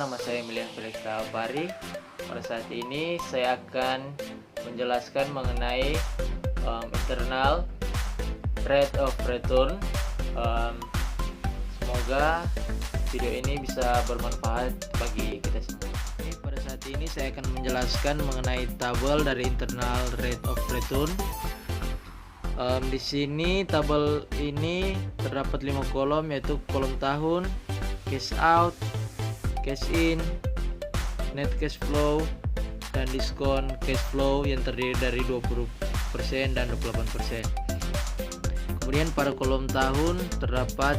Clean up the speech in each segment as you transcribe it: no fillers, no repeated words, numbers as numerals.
nama saya Emilian Felix Alvari. Pada saat ini saya akan menjelaskan mengenai internal rate of return. Semoga video ini bisa bermanfaat bagi kita semua. Pada saat ini saya akan menjelaskan mengenai tabel dari internal rate of return. Di sini tabel ini terdapat 5 kolom, yaitu kolom tahun, cash out, cash in, net cash flow, dan diskon cash flow yang terdiri dari 20% dan 28%. Kemudian pada kolom tahun terdapat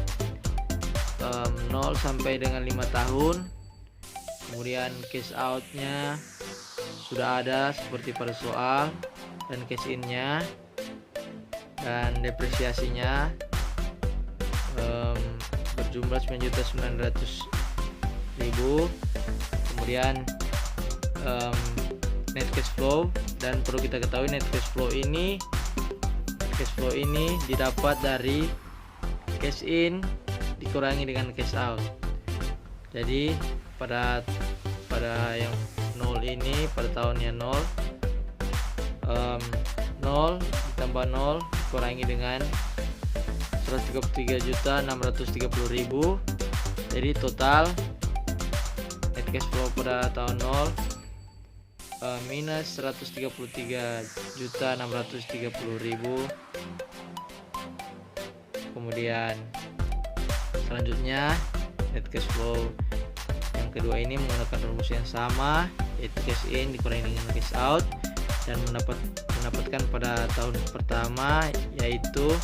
0 sampai dengan 5 tahun. Kemudian cash outnya sudah ada seperti pada soal, dan cash innya dan depresiasinya berjumlah 9.900.000. Kemudian net cash flow, dan perlu kita ketahui net cash flow ini didapat dari cash in dikurangi dengan cash out. Jadi pada yang 0 ini, pada tahunnya 0 ditambah 0 dikurangi dengan 133.630.000. Jadi total net cash flow pada tahun 0 minus 133.630.000. Kemudian selanjutnya net cash flow yang kedua ini menggunakan rumus yang sama, yaitu cash in dikurangi dengan cash out, dan mendapatkan pada tahun pertama yaitu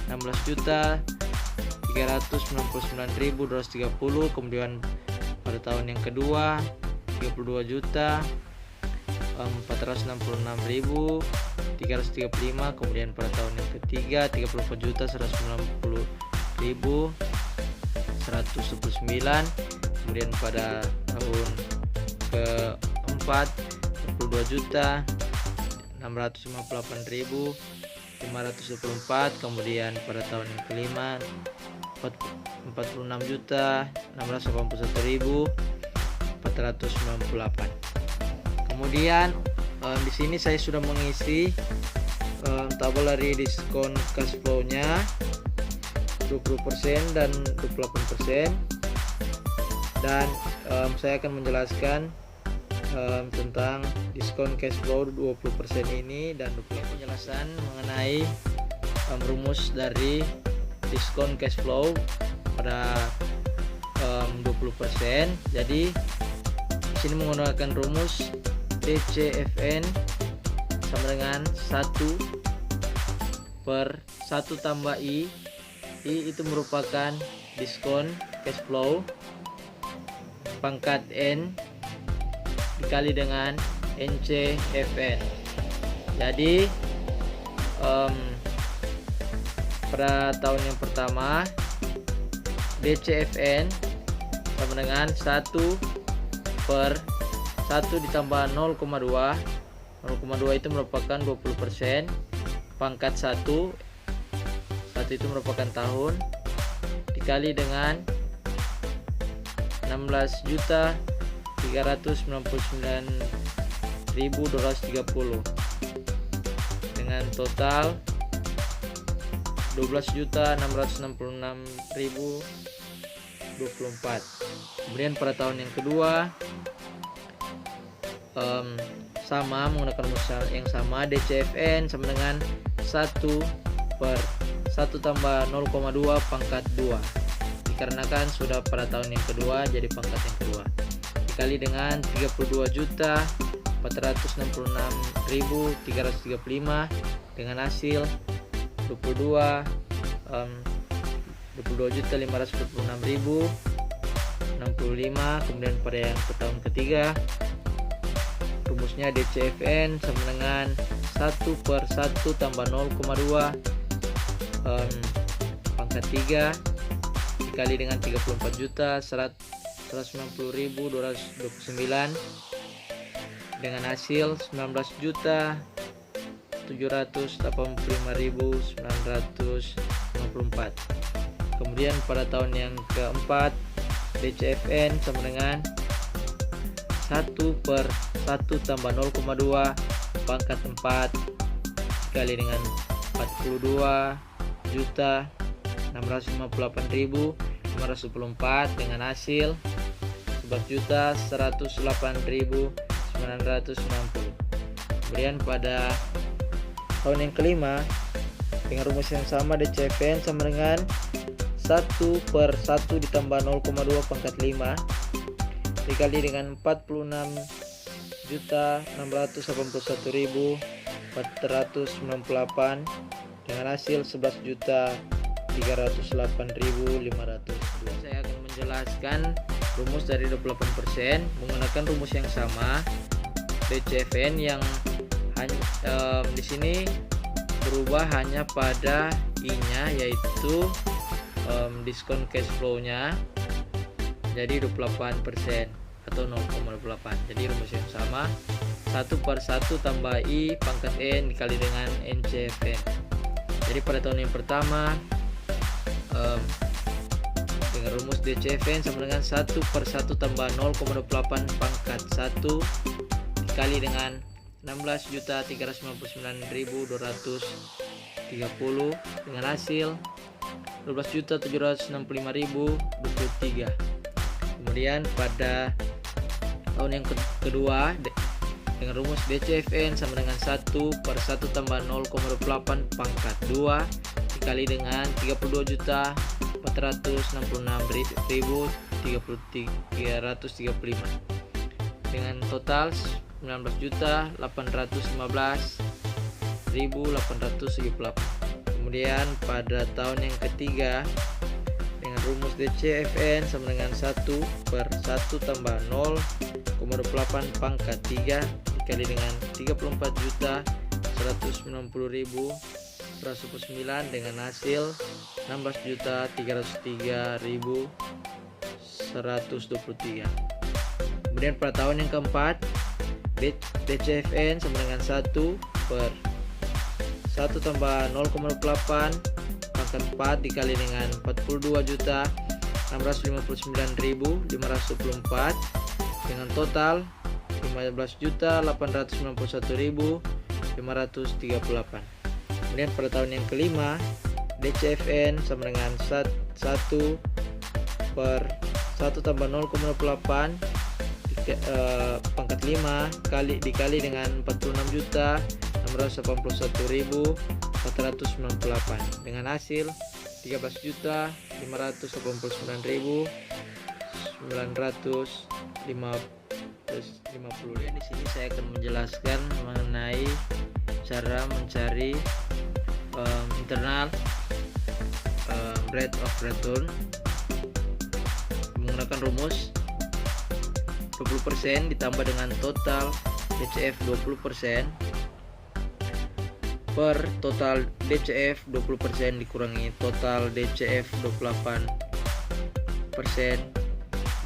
16.399.230. kemudian pada tahun yang kedua 32.466.335, kemudian pada tahun yang ketiga 34.190.119, kemudian pada tahun keempat 22.658.524, kemudian pada tahun yang kelima 46.681.498. Kemudian di sini saya sudah mengisi tabel dari diskon cash flow-nya 20% dan 28%, dan saya akan menjelaskan tentang diskon cash flow 20% ini dan 20%. Penjelasan mengenai rumus dari diskon cash flow pada 20%. Jadi di sini menggunakan rumus DCFN sama dengan 1/1 tambah I. I itu merupakan diskon cash flow pangkat N dikali dengan NCFN. Jadi pada tahun yang pertama DCFN sama dengan 1/1 ditambah 0,2. 0,2 itu merupakan 20%, pangkat 1 itu merupakan tahun, dikali dengan 16.399.230 dengan total 12.666.024. Kemudian pada tahun yang kedua sama menggunakan rumus yang sama, DCFN sama dengan 1/1 tambah 0,2 pangkat 2, dikarenakan sudah pada tahun yang kedua jadi pangkat yang kedua, dikali dengan 32.466.335 dengan hasil 22.546.065. Kemudian pada yang tahun ketiga rumusnya DCFN sama dengan 1/1 tambah 0,2 pangkat 3 dikali dengan 34.190.229 dengan hasil 19.785.954. Kemudian pada tahun yang keempat DCFN sama dengan 1/1 tambah 0,2 pangkat 4 dikali dengan 42.658.524 dengan hasil 11.108.960. Kemudian pada tahun yang kelima dengan rumus yang sama, DCFN sama dengan 1/1 ditambah 0,2 pangkat 5 dikali dengan 46.681.498 dengan hasil 11.308.502. Saya akan menjelaskan rumus dari 28% menggunakan rumus yang sama, DCFN yang di sini berubah hanya pada I-nya, yaitu diskon cash flow-nya jadi 28% atau 0,28. Jadi rumus yang sama, 1/1 tambah I pangkat N dikali dengan NCFN. Jadi pada tahun yang pertama dengan rumus DCFN sama dengan 1/1 tambah 0,28 pangkat 1 dikali dengan 16.399.230 dengan hasil 12.765.023. Kemudian pada tahun yang kedua dengan rumus DCFN sama dengan 1/1 tambah 0,28 pangkat 2 dikali dengan 32.466.335 dengan total 19.815.878. Kemudian pada tahun yang ketiga dengan rumus DCFN sama dengan 1/1 tambah 0,28 pangkat 3 dikali dengan 34.190.109 dengan hasil 16.303.123. Kemudian pada tahun yang keempat DCFN sama dengan 1/1 tambah 0,28 pangkat 4 dikali dengan 42.659.524 dengan total 15.891.538. Kemudian pada tahun yang kelima DCFN sama dengan 1/1 tambah 0,28 pangkat 5 dikali dengan 46.681.498 dengan hasil 13.589.950. Di sini saya akan menjelaskan mengenai cara mencari internal rate of return menggunakan rumus 20% ditambah dengan total DCF 20% per total DCF 20% dikurangi total DCF 28%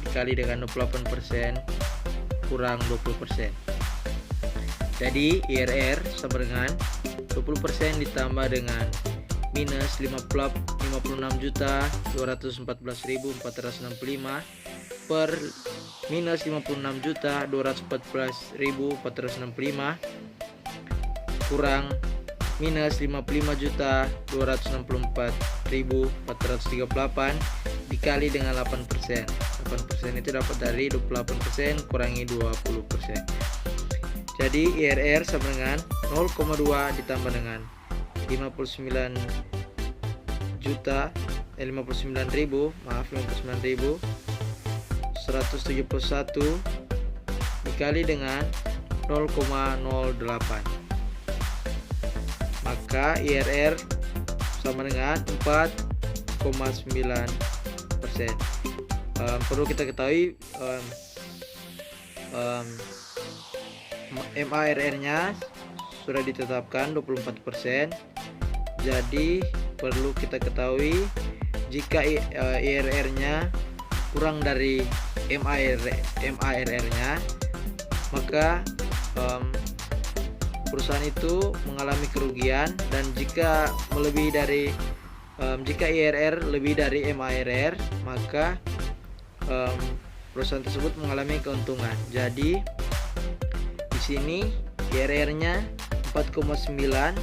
dikali dengan 28% kurang 20%. Jadi IRR sama dengan 20% ditambah dengan minus 56.214.465 per minus 56.214.465 kurang minus 55.264.438 dikali dengan 8%. 8% itu dapat dari 28% kurangi 20%. Jadi IRR sama dengan 0,2 ditambah dengan 59.171 dikali dengan 0,08, maka IRR sama dengan 4,9%. Perlu kita ketahui MARR-nya sudah ditetapkan 24%. Jadi perlu kita ketahui jika IRR-nya kurang dari MARR-nya, maka perusahaan itu mengalami kerugian, dan jika melebihi dari jika IRR lebih dari MARR, maka perusahaan tersebut mengalami keuntungan. Jadi di sini IRR-nya 4,9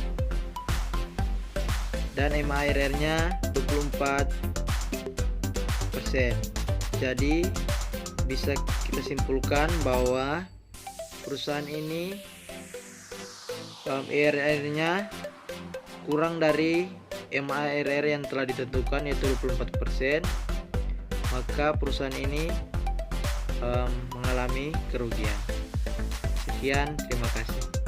dan MARR-nya 24%. Jadi bisa kita simpulkan bahwa perusahaan ini IRR-nya kurang dari MARR yang telah ditentukan, yaitu 24%, maka perusahaan ini mengalami kerugian. Sekian, terima kasih.